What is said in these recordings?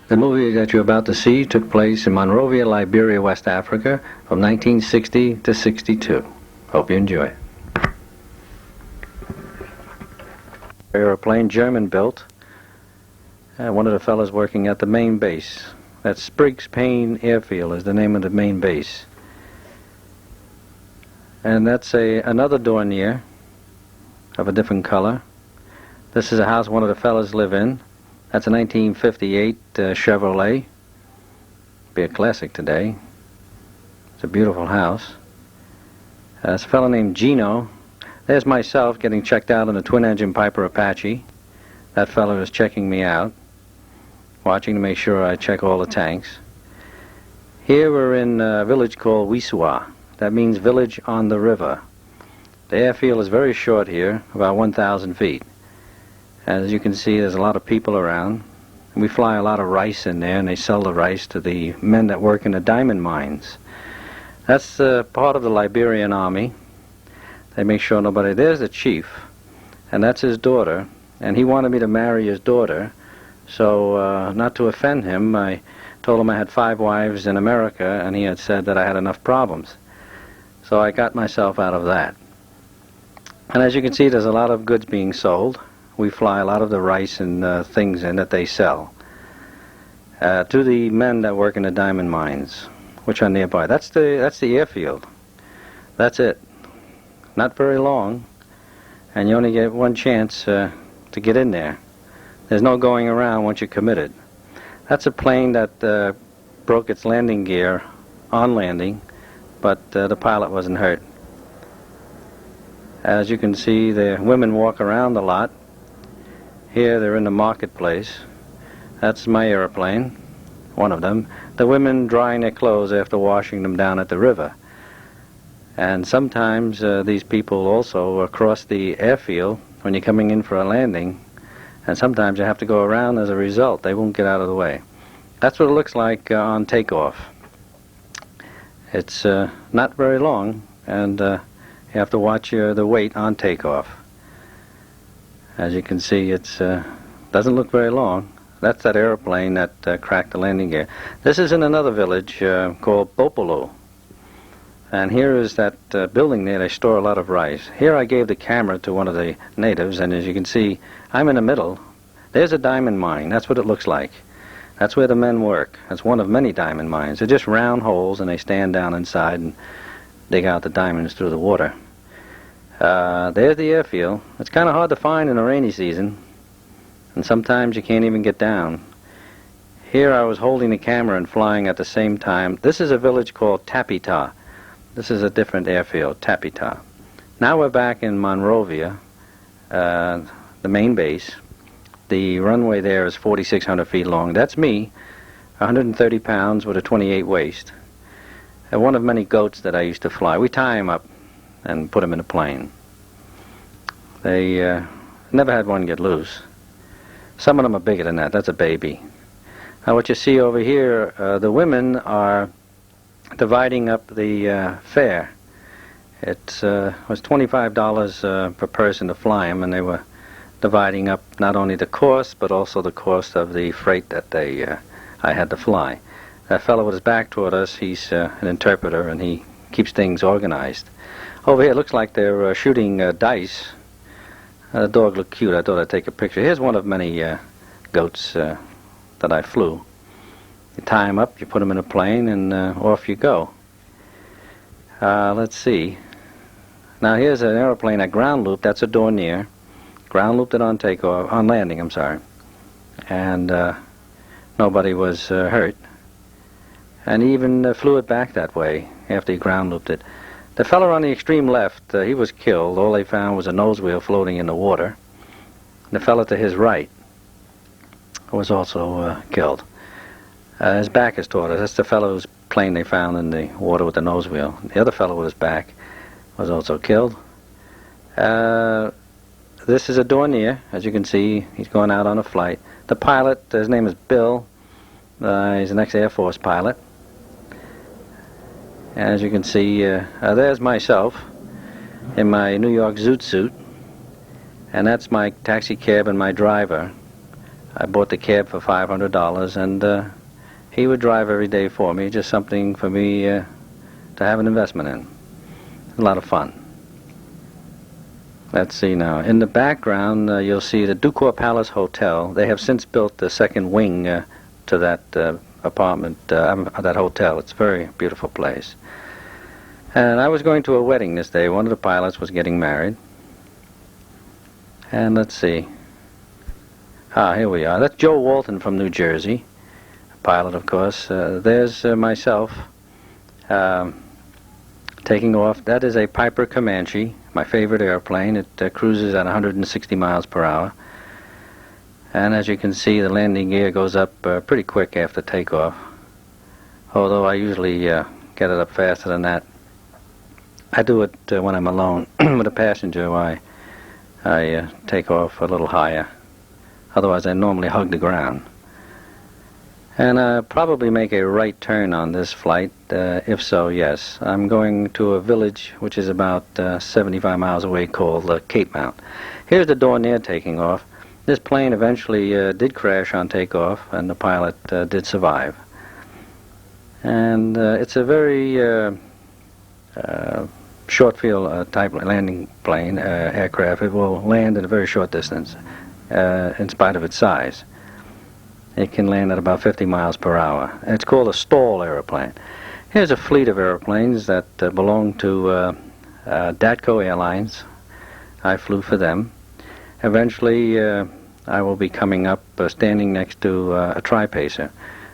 The movie that you're about to see took place in Monrovia, Liberia, West Africa from 1960 to 62. Hope you enjoy it. Airplane, German built. One of the fellas working at the main base. That's Spriggs Payne Airfield is the name of the main base. And that's another Dornier of a different color. This is a house one of the fellas live in. That's a 1958 Chevrolet. Be a classic today. It's a beautiful house. It's a fellow named Gino. There's myself getting checked out in a twin-engine Piper Apache. That fellow is checking me out, watching to make sure I check all the tanks. Here we're in a village called Wisua. That means village on the river. The airfield is very short here, about 1,000 feet. As you can see, there's a lot of people around. We fly a lot of rice in there, and they sell the rice to the men that work in the diamond mines. That's part of the Liberian army. They make sure nobody... There's the chief, and that's his daughter, and he wanted me to marry his daughter. So, not to offend him, I told him I had 5 wives in America, and he had said that I had enough problems. So I got myself out of that. And as you can see, there's a lot of goods being sold. We fly a lot of the rice and things in that they sell to the men that work in the diamond mines, which are nearby. That's the airfield. That's it. Not very long, and you only get one chance to get in there. There's no going around once you're committed. That's a plane that broke its landing gear on landing, but the pilot wasn't hurt. As you can see, the women walk around a lot. Here they're in the marketplace. That's my airplane, one of them. The women drying their clothes after washing them down at the river. And sometimes these people also cross the airfield when you're coming in for a landing, and sometimes you have to go around as a result. They won't get out of the way. That's what it looks like on takeoff. It's not very long, and you have to watch the weight on takeoff. As you can see, it doesn't look very long. That's that airplane that cracked the landing gear. This is in another village called Bopolo. And here is that building there. They store a lot of rice. Here I gave the camera to one of the natives, and as you can see, I'm in the middle. There's a diamond mine. That's what it looks like. That's where the men work. That's one of many diamond mines. They're just round holes, and they stand down inside and dig out the diamonds through the water. There's the airfield. It's kind of hard to find in the rainy season, and sometimes you can't even get down. Here I was holding the camera and flying at the same time. This is a village called Tapita. This is a different airfield, Tapita. Now we're back in Monrovia, the main base. The runway there is 4,600 feet long. That's me, 130 pounds with a 28 waist. One of many goats that I used to fly. We tie him up and put him in a plane. They never had one get loose. Some of them are bigger than that. That's a baby. Now what you see over here, the women are dividing up the fare. It was $25 per person to fly them, and they were dividing up not only the cost, but also the cost of the freight that I had to fly. That fellow with his back toward us, he's an interpreter, and he keeps things organized. Over here, it looks like they're shooting dice. The dog looked cute. I thought I'd take a picture. Here's one of many goats that I flew. You tie them up, you put them in a plane, and off you go. Let's see. Now here's an airplane at ground loop. That's a Dornier. Ground looped it on takeoff, on landing, I'm sorry. And nobody was hurt. And he even flew it back that way after he ground looped it. The fellow on the extreme left, he was killed. All they found was a nose wheel floating in the water. The fellow to his right was also killed. His back is toward us. That's the fellow whose plane they found in the water with the nose wheel. The other fellow with his back was also killed. This is a Dornier. As you can see, he's going out on a flight. The pilot, his name is Bill. He's an ex-Air Force pilot. As you can see, there's myself in my New York zoot suit, and that's my taxi cab and my driver. I bought the cab for $500, and he would drive every day for me, just something for me to have an investment in. A lot of fun. Let's see now. In the background, you'll see the Ducor Palace Hotel. They have since built the second wing to that apartment, that hotel. It's a very beautiful place. And I was going to a wedding this day. One of the pilots was getting married. And let's see. Here we are. That's Joe Walton from New Jersey, a pilot, of course. There's myself taking off. That is a Piper Comanche, my favorite airplane. It cruises at 160 miles per hour. And as you can see, the landing gear goes up pretty quick after takeoff, although I usually get it up faster than that. I do it when I'm alone. With a passenger, I take off a little higher. Otherwise, I normally hug the ground. And I'll probably make a right turn on this flight. If so, yes. I'm going to a village which is about 75 miles away called Cape Mount. Here's the Dornier taking off. This plane eventually did crash on takeoff, and the pilot did survive. And it's a very short field type landing plane, aircraft. It will land in a very short distance, in spite of its size. It can land at about 50 miles per hour. It's called a stall airplane. Here's a fleet of airplanes that belong to Datco Airlines. I flew for them. Eventually, I will be coming up standing next to a Tri-Pacer.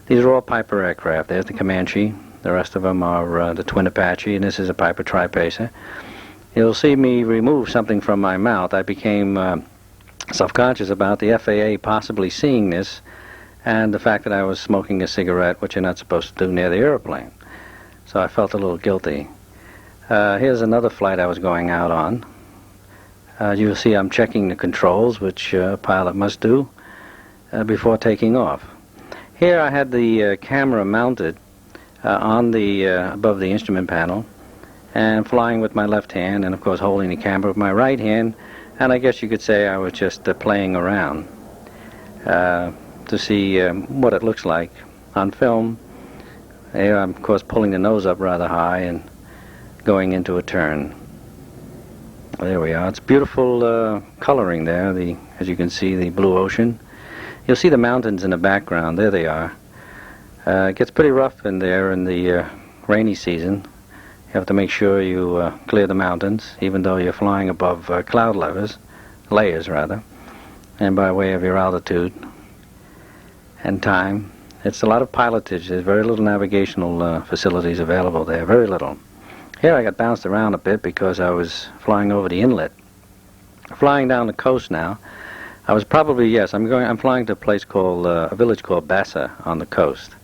These are all Piper aircraft. There's the Comanche. The rest of them are the Twin Apache, and this is a Piper Tri-Pacer. You'll see me remove something from my mouth. I became self-conscious about the FAA possibly seeing this, and the fact that I was smoking a cigarette, which you're not supposed to do near the airplane. So I felt a little guilty. Here's another flight I was going out on. You'll see I'm checking the controls, which a pilot must do before taking off. Here I had the camera mounted on the above the instrument panel, and flying with my left hand, and of course holding the camera with my right hand. And I guess you could say I was just playing around to see what it looks like on film. Here I'm of course pulling the nose up rather high and going into a turn. There we are. It's beautiful coloring there. As you can see, the blue ocean. You'll see the mountains in the background. There they are. It gets pretty rough in there in the rainy season. You have to make sure you clear the mountains, even though you're flying above cloud layers, and by way of your altitude and time. It's a lot of pilotage. There's very little navigational facilities available there, very little. Here I got bounced around a bit because I was flying over the inlet. Flying down the coast now. I was probably, yes, I'm flying to a place called, a village called Bassa on the coast.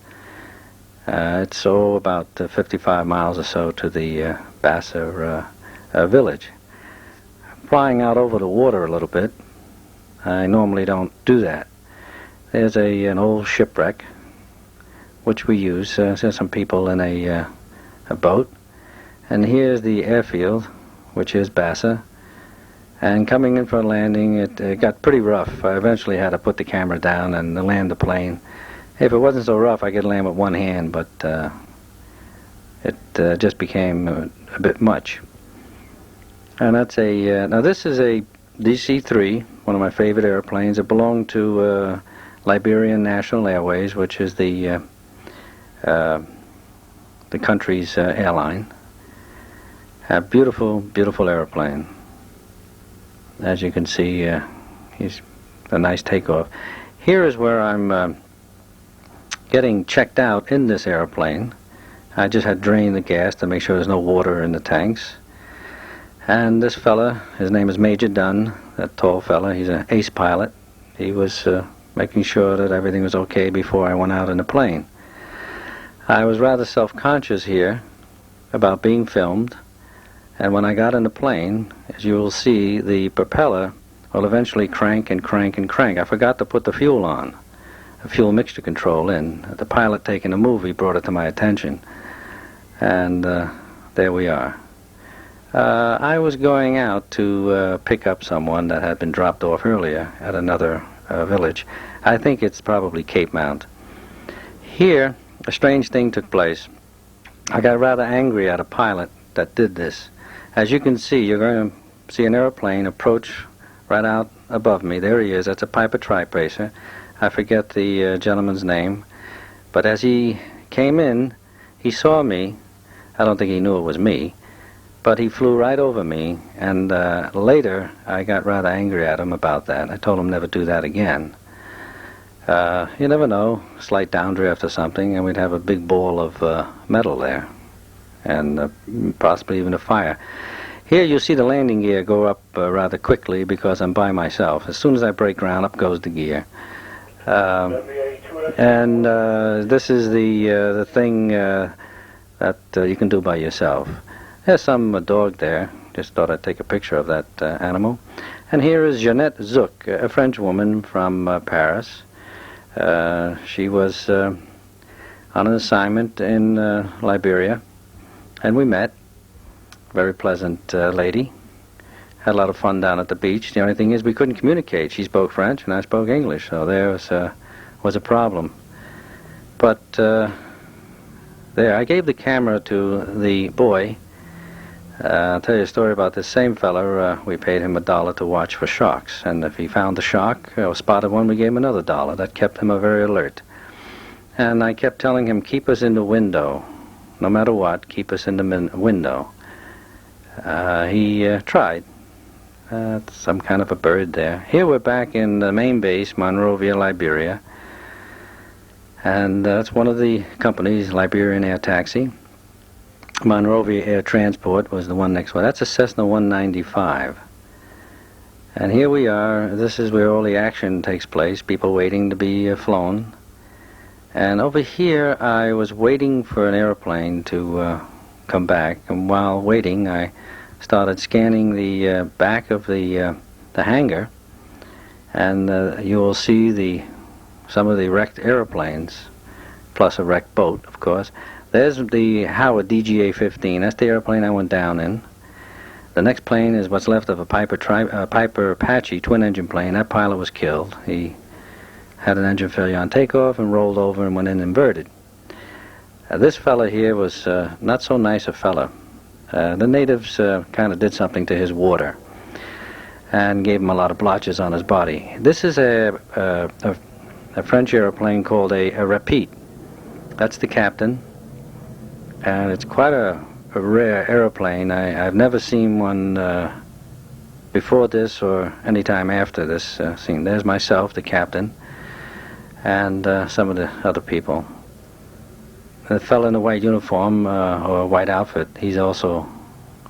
It's about 55 miles or so to the Bassa village. Flying out over the water a little bit. I normally don't do that. There's an old shipwreck, which we use. There's some people in a boat. And here's the airfield, which is Bassa. And coming in for a landing, it got pretty rough. I eventually had to put the camera down and land the plane. If it wasn't so rough, I could land with one hand, but it just became a bit much. And that's now this is a DC-3, one of my favorite airplanes. It belonged to Liberian National Airways, which is the country's airline. A beautiful, beautiful airplane. As you can see, he's a nice takeoff. Here is where I'm getting checked out in this airplane. I just had drained the gas to make sure there's no water in the tanks. And this fella, his name is Major Dunn, that tall fella, he's an ace pilot. He was making sure that everything was okay before I went out in the plane. I was rather self-conscious here about being filmed, and when I got in the plane, as you will see, the propeller will eventually crank and crank and crank. I forgot to put the fuel on, a fuel mixture control in. The pilot taking a movie brought it to my attention, and there we are. I was going out to pick up someone that had been dropped off earlier at another village. I think it's probably Cape Mount. Here, a strange thing took place. I got rather angry at a pilot that did this. As you can see, you're going to see an airplane approach right out above me. There he is. That's a Piper Tri-Pacer. I forget the gentleman's name. But as he came in, he saw me. I don't think he knew it was me. But he flew right over me, and later I got rather angry at him about that. I told him never do that again. You never know, slight downdrift or something, and we'd have a big ball of metal there, and possibly even a fire. Here you see the landing gear go up rather quickly because I'm by myself. As soon as I break ground, up goes the gear. And this is the thing that you can do by yourself. There's some dog there. Just thought I'd take a picture of that animal. And here is Jeannette Zouk, a French woman from Paris. She was on an assignment in Liberia, and we met. Very pleasant lady. Had a lot of fun down at the beach. The only thing is we couldn't communicate. She spoke French and I spoke English, so there was a problem. But there, I gave the camera to the boy. I'll tell you a story about this same fella. We paid him $1 to watch for sharks, and if he found the shark or spotted one, we gave him another $1. That kept him very alert. And I kept telling him, keep us in the window. No matter what, keep us in the window. He tried. Some kind of a bird there. Here we're back in the main base, Monrovia, Liberia. And that's one of the companies, Liberian Air Taxi. Monrovia Air Transport was the one next door. That's a Cessna 195. And here we are. This is where all the action takes place, people waiting to be flown. And over here I was waiting for an airplane to come back, and while waiting I started scanning the back of the hangar, and you will see some of the wrecked airplanes, plus a wrecked boat, of course. There's the Howard DGA-15. That's the airplane I went down in. The next plane is what's left of a Piper Apache twin-engine plane. That pilot was killed. He had an engine failure on takeoff and rolled over and went in inverted. This fella here was not so nice a fella. The natives kind of did something to his water and gave him a lot of blotches on his body. This is a French airplane called a Rapide. That's the captain, and it's quite a rare airplane. I've never seen one before this or any time after this scene. There's myself, the captain, and some of the other people. The fellow in the white uniform, or white outfit, he's also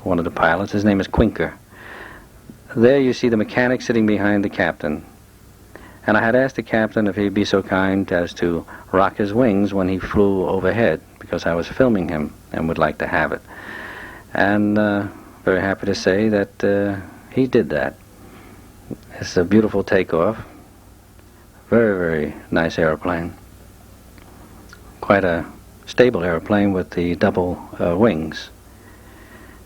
one of the pilots. His name is Quinker. There you see the mechanic sitting behind the captain. And I had asked the captain if he'd be so kind as to rock his wings when he flew overhead, because I was filming him and would like to have it. And very happy to say that he did that. It's a beautiful takeoff. Very, very nice airplane. Quite a stable airplane with the double wings.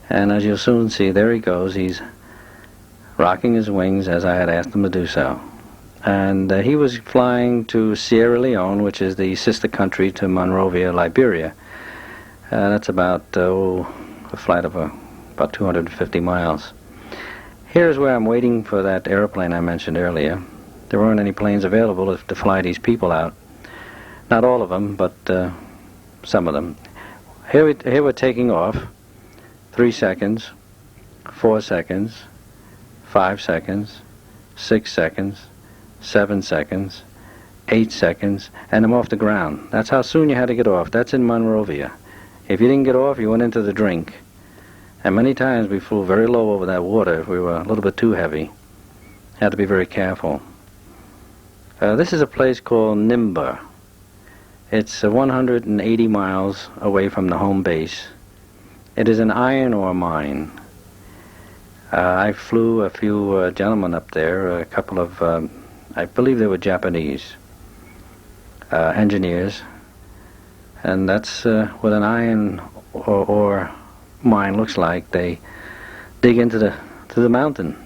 And as you'll soon see, there he goes. He's rocking his wings as I had asked him to do so. And he was flying to Sierra Leone, which is the sister country to Monrovia, Liberia. That's about a flight of about 250 miles. Here's where I'm waiting for that airplane I mentioned earlier. there weren't any planes available to fly these people out. Not all of them, but some of them. Here we're taking off. 3 seconds, 4 seconds, 5 seconds, 6 seconds, 7 seconds, 8 seconds, and I'm off the ground. That's how soon you had to get off. That's in Monrovia. If you didn't get off, you went into the drink. And many times we flew very low over that water if we were a little bit too heavy. Had to be very careful. This is a place called Nimba. It's 180 miles away from the home base. It is an iron ore mine. I flew a few gentlemen up there, a couple of, I believe they were Japanese engineers, and that's what an iron ore mine looks like. They dig into the mountain.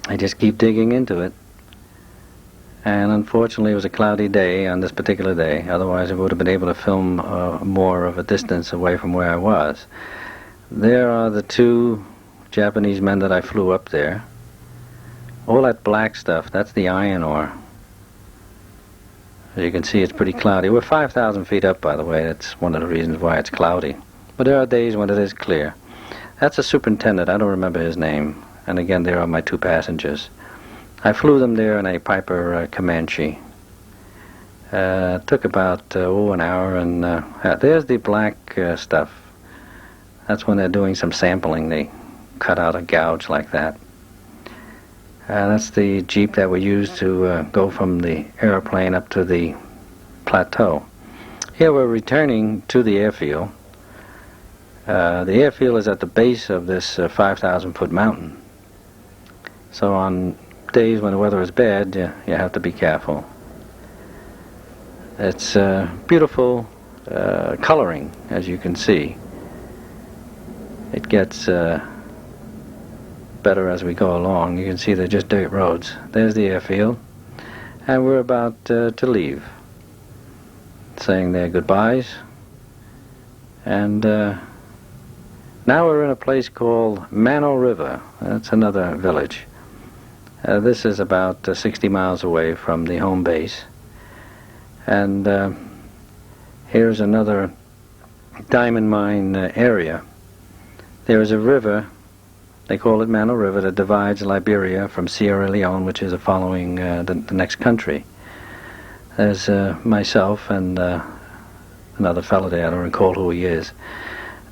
They just keep digging into it. And unfortunately, it was a cloudy day on this particular day. Otherwise, I would have been able to film more of a distance away from where I was. There are the 2 Japanese men that I flew up there. All that black stuff, that's the iron ore. As you can see, it's pretty cloudy. We're 5,000 feet up, by the way. That's one of the reasons why it's cloudy. But there are days when it is clear. That's a superintendent. I don't remember his name. And again, there are my 2 passengers. I flew them there in a Piper Comanche. Took about an hour, and there's the black stuff. That's when they're doing some sampling. They cut out a gouge like that. That's the jeep that we used to go from the airplane up to the plateau. Here we're returning to the airfield. The airfield is at the base of this 5,000-foot mountain. So on days when the weather is bad, you have to be careful. It's beautiful coloring, as you can see. It gets better as we go along. You can see they're just dirt roads. There's the airfield, and we're about to leave, saying their goodbyes. And now we're in a place called Mano River. That's another village. This is about 60 miles away from the home base. And here's another diamond mine area. There is a river, they call it Mano River, that divides Liberia from Sierra Leone, which is following the next country. There's myself and another fellow there, I don't recall who he is.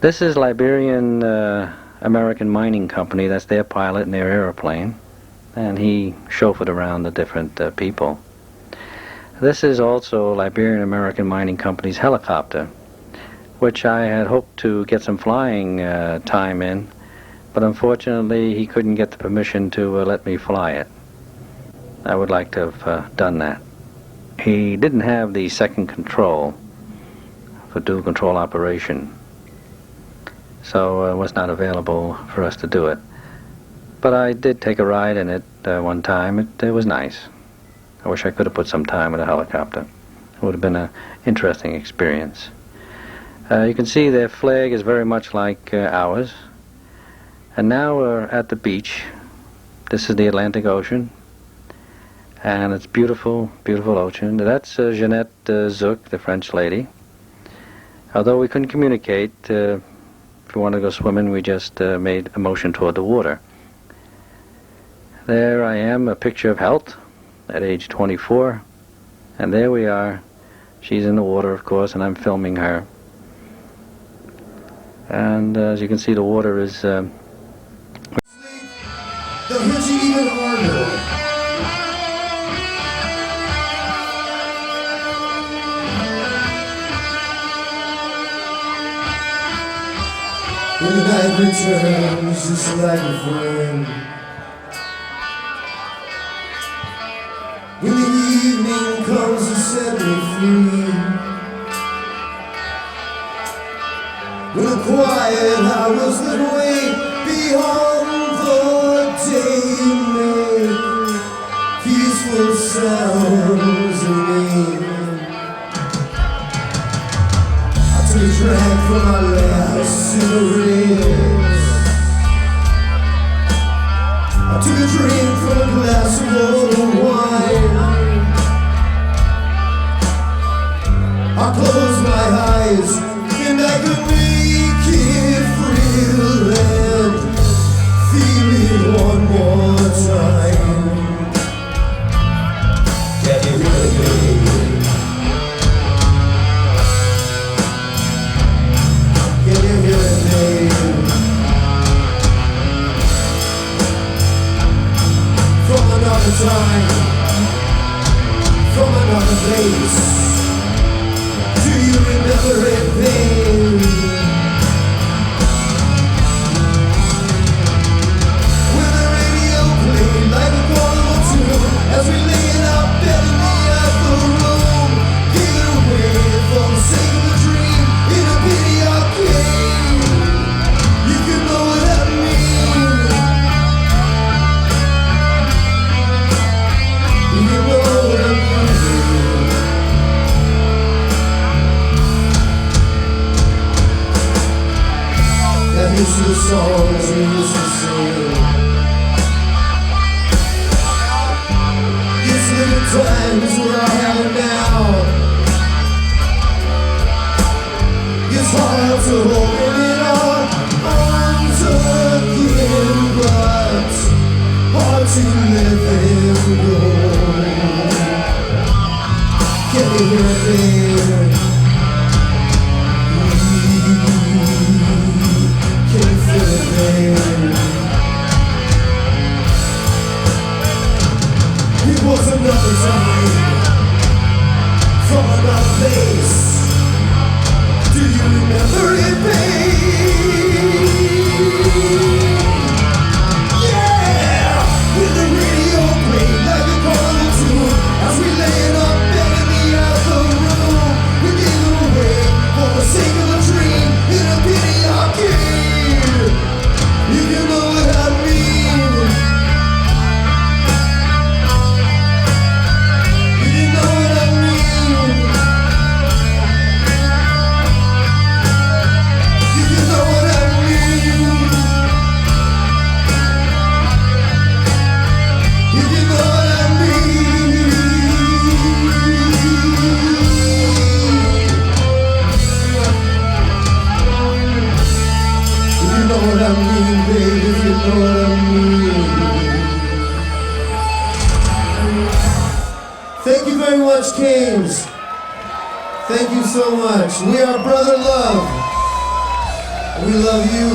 This is Liberian American Mining Company. That's their pilot and their airplane. And he chauffeured around the different people. This is also Liberian American Mining Company's helicopter, which I had hoped to get some flying time in, but unfortunately he couldn't get the permission to let me fly it. I would like to have done that. He didn't have the second control for dual control operation, so it was not available for us to do it. But I did take a ride in it one time. It was nice. I wish I could have put some time in a helicopter. It would have been an interesting experience. You can see their flag is very much like ours. And now we're at the beach. This is the Atlantic Ocean. And it's beautiful, beautiful ocean. That's Jeanette Zook, the French lady. Although we couldn't communicate, if we wanted to go swimming, we just made a motion toward the water. There I am, a picture of health at age 24. And there we are. She's in the water, of course, and I'm filming her. And as you can see, the water is... They'll hit you even harder. When the night returns, just like a friend. When the evening comes to set me free. When the quiet hours that wait beyond the day make peaceful sounds again. I took a drag from my last cigarettes. I took a drink from a glass of old wine. close my eyes and I can make it real and feel it one more time. Can you hear me? Can you hear me? From another time, from another place. Do you remember it, babe? With the radio played like a carnival tune, as we lay in our bed in the other room, give it away for the sake of a dream in a pity arcade. You can know what I mean. You can know what I mean. That used to the songs we used to sing. These little times we're all having now. It's hard to hold it in our arms again, but hard to let them go. Can you hear it, babe? Can you feel it, babe? It was another time, from another place. Do you remember it, babe? Yeah! With the radio played like a carnival tune, as we lay in our bed in the other room, we give it away for the sake of a dream in a pity arcade. You can know what I mean. You can know what I mean. You can know what I mean. You can know what I mean. If you know what I mean, babe, if you know what I mean. Thank you very much, Kings. Thank you so much. We are Brother Love. We love you.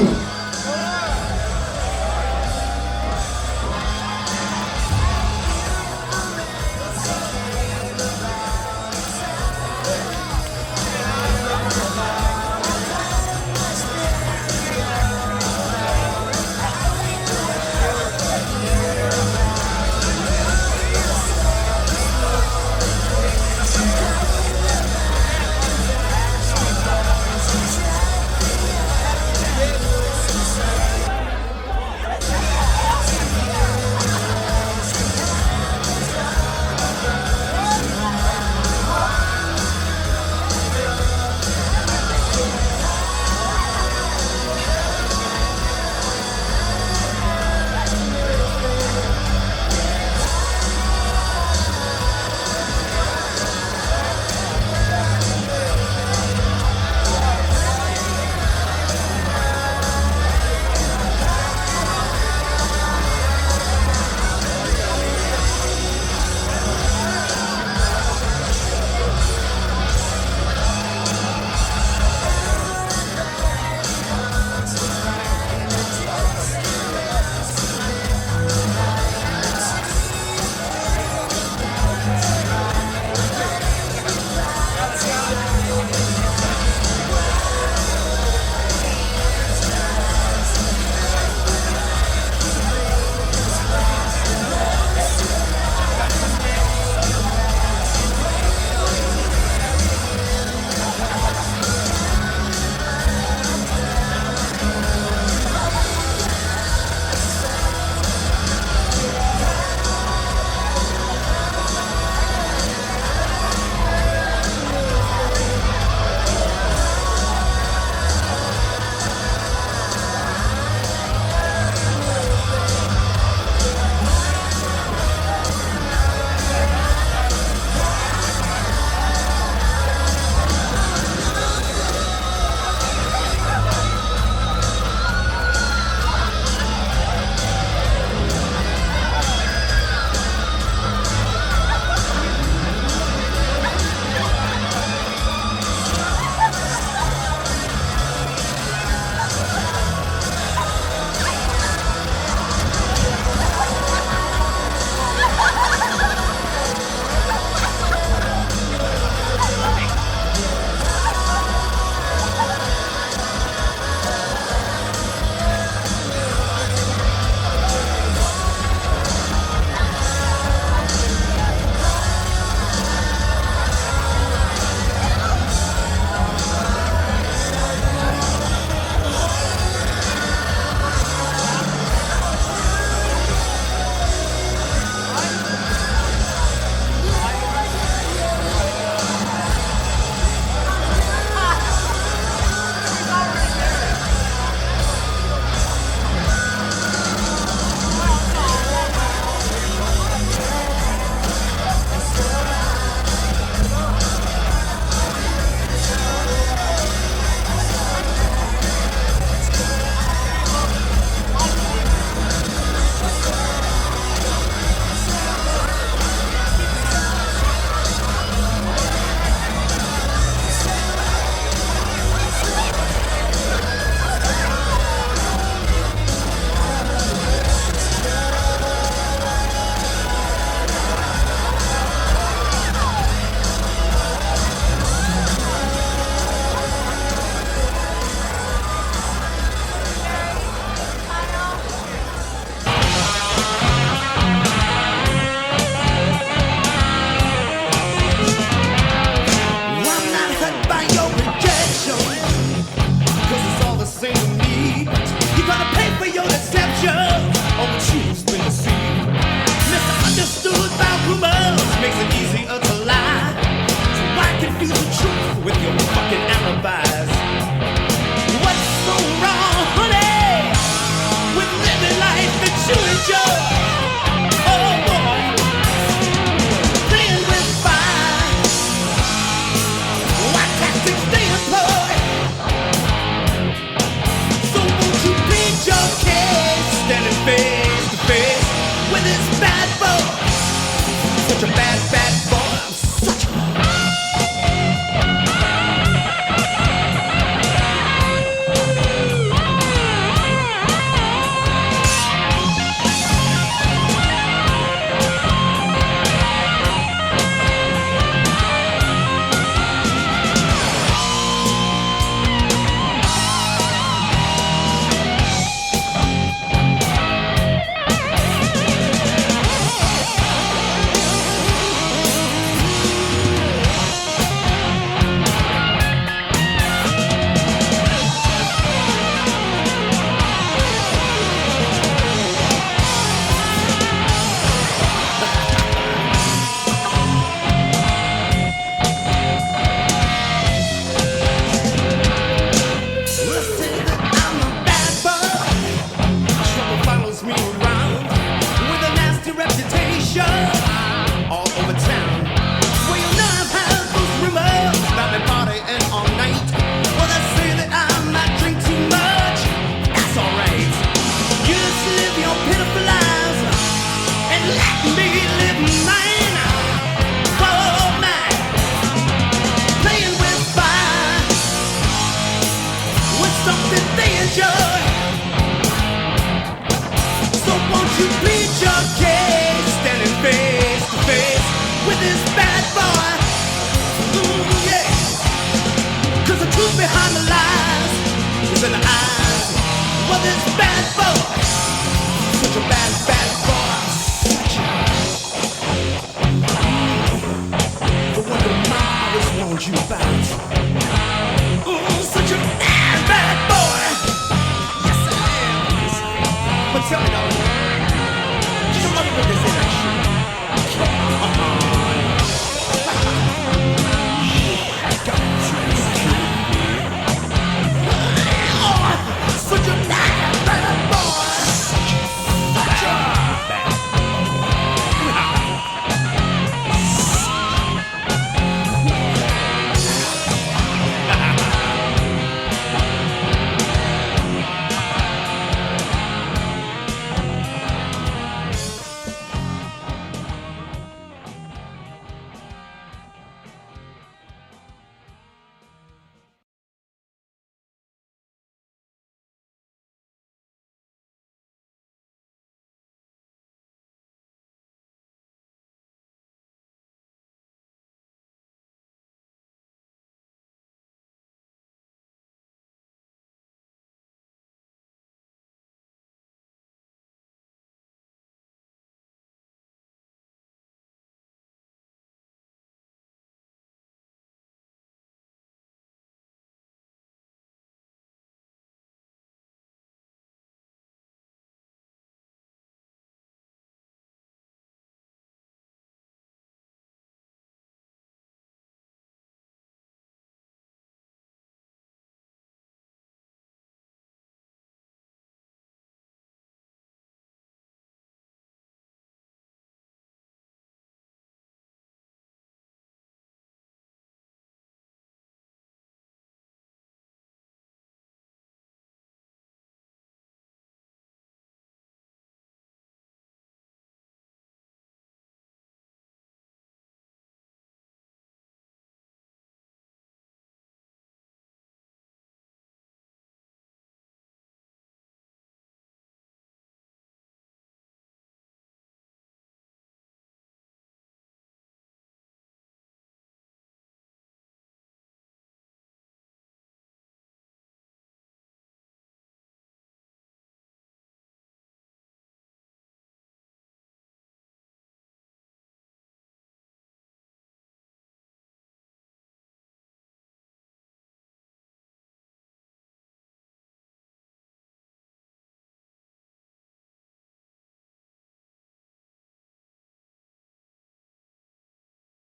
hold you back.